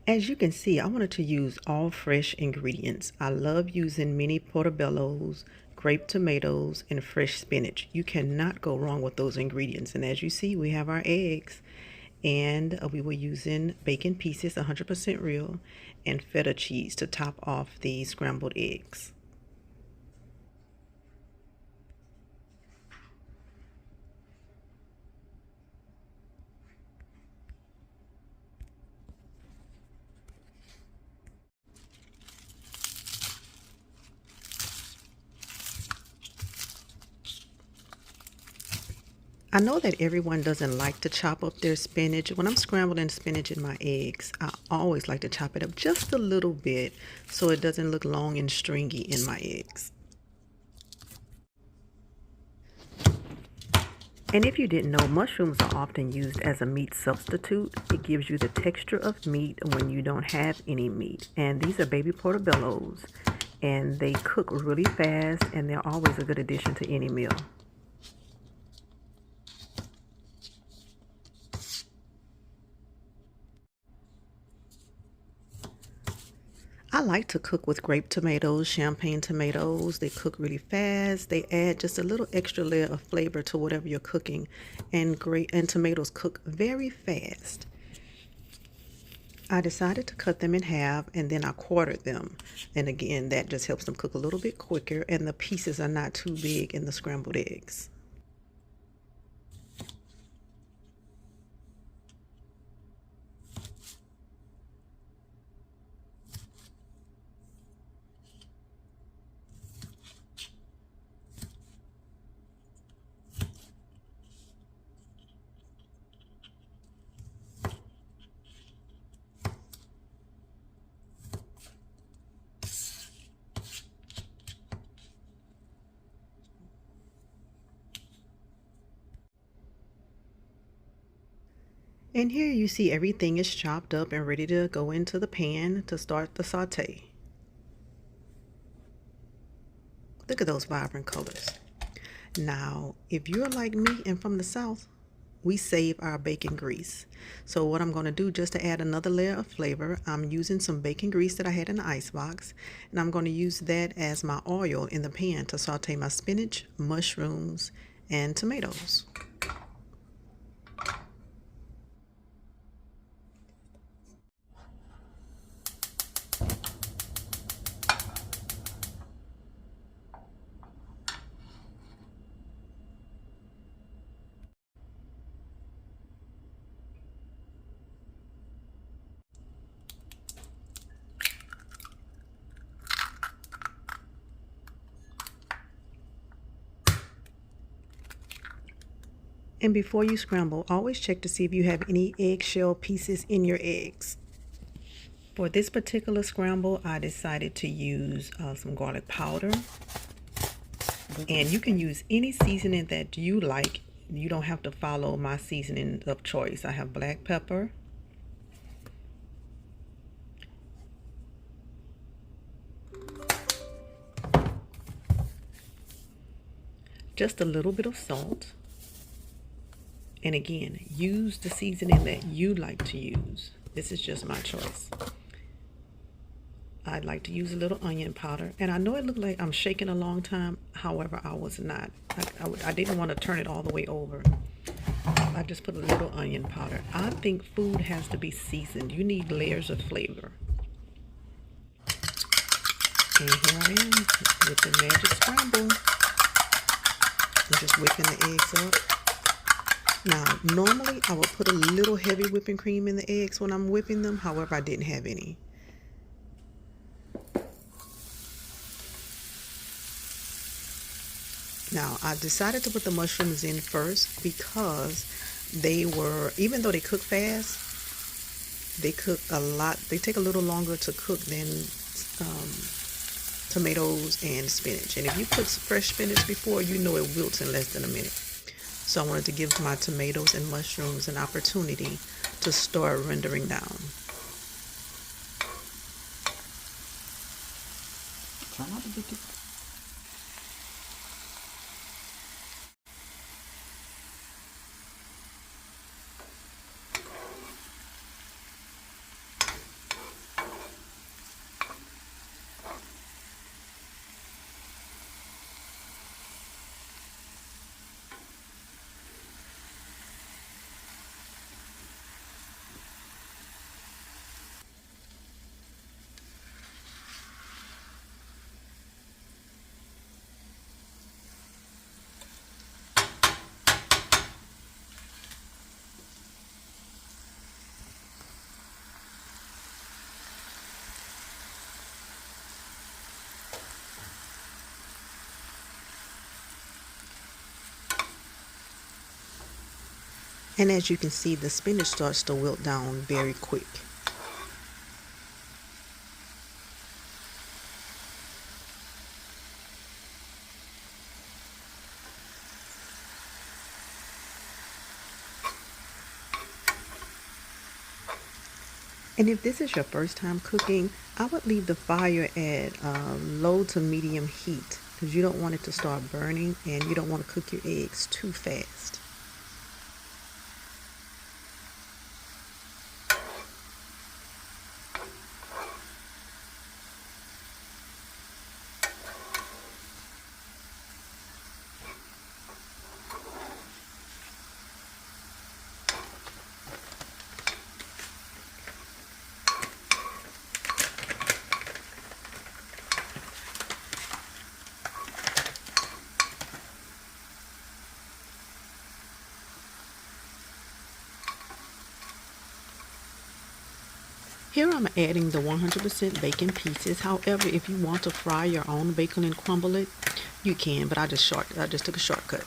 As you can see, I wanted to use all fresh ingredients. I love using mini portobellos, grape tomatoes, and fresh spinach. You cannot go wrong with those ingredients. And as you see, we have our eggs. And we were using bacon pieces, 100% real, and feta cheese to top off the scrambled eggs. I know that everyone doesn't like to chop up their spinach. When I'm scrambling spinach in my eggs, I always like to chop it up just a little bit so it doesn't look long and stringy in my eggs. And if you didn't know, mushrooms are often used as a meat substitute. It gives you the texture of meat when you don't have any meat. And these are baby portobellos, and they cook really fast, and they're always a good addition to any meal. I like to cook with grape tomatoes, champagne tomatoes. They cook really fast. They add just a little extra layer of flavor to whatever you're cooking. And tomatoes cook very fast. I decided to cut them in half and then I quartered them. And again, that just helps them cook a little bit quicker and the pieces are not too big in the scrambled eggs. And here you see everything is chopped up and ready to go into the pan to start the saute. Look at those vibrant colors. Now, if you're like me and from the South, we save our bacon grease. So what I'm going to do just to add another layer of flavor, I'm using some bacon grease that I had in the icebox, and I'm going to use that as my oil in the pan to saute my spinach, mushrooms, and tomatoes. And before you scramble, always check to see if you have any eggshell pieces in your eggs. For this particular scramble, I decided to use some garlic powder. And you can use any seasoning that you like. You don't have to follow my seasoning of choice. I have black pepper, just a little bit of salt. And again, use the seasoning that you like to use. This is just my choice. I'd like to use a little onion powder. And I know it looked like I'm shaking a long time. However, I was not. I didn't want to turn it all the way over. I just put a little onion powder. I think food has to be seasoned. You need layers of flavor. And here I am with the magic scramble. I'm just whipping the eggs up. Now, normally I would put a little heavy whipping cream in the eggs when I'm whipping them. However, I didn't have any. Now, I decided to put the mushrooms in first because they were, even though they cook fast, they cook a lot. They take a little longer to cook than tomatoes and spinach. And if you put fresh spinach before, you know it wilts in less than a minute. So I wanted to give my tomatoes and mushrooms an opportunity to start rendering down. Try not to get too. And as you can see, the spinach starts to wilt down very quick. And if this is your first time cooking, I would leave the fire at low to medium heat because you don't want it to start burning and you don't want to cook your eggs too fast. Here I'm adding the 100% bacon pieces. However, if you want to fry your own bacon and crumble it, you can, but I just took a shortcut.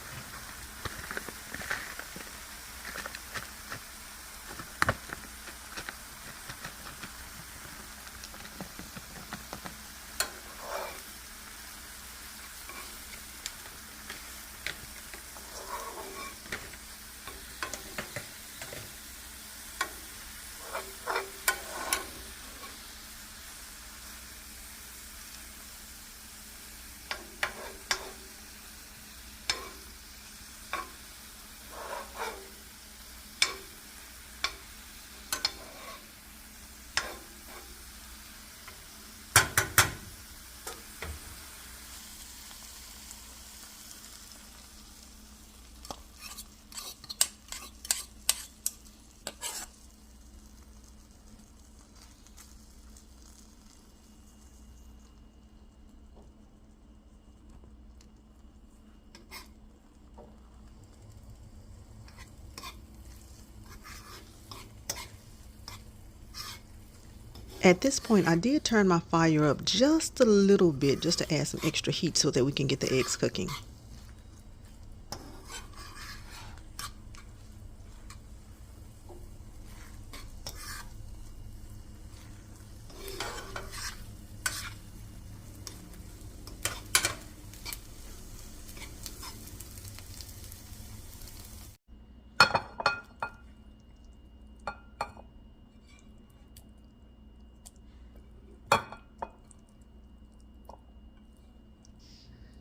At this point, I did turn my fire up just a little bit just to add some extra heat so that we can get the eggs cooking.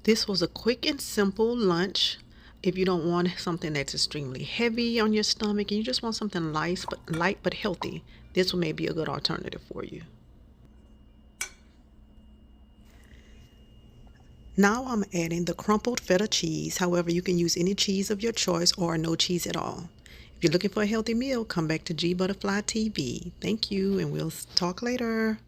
This was a quick and simple lunch. If you don't want something that's extremely heavy on your stomach and you just want something light but healthy, this may be a good alternative for you. Now I'm adding the crumpled feta cheese. However, you can use any cheese of your choice or no cheese at all. If you're looking for a healthy meal, come back to Gbutterfly TV. Thank you, and we'll talk later.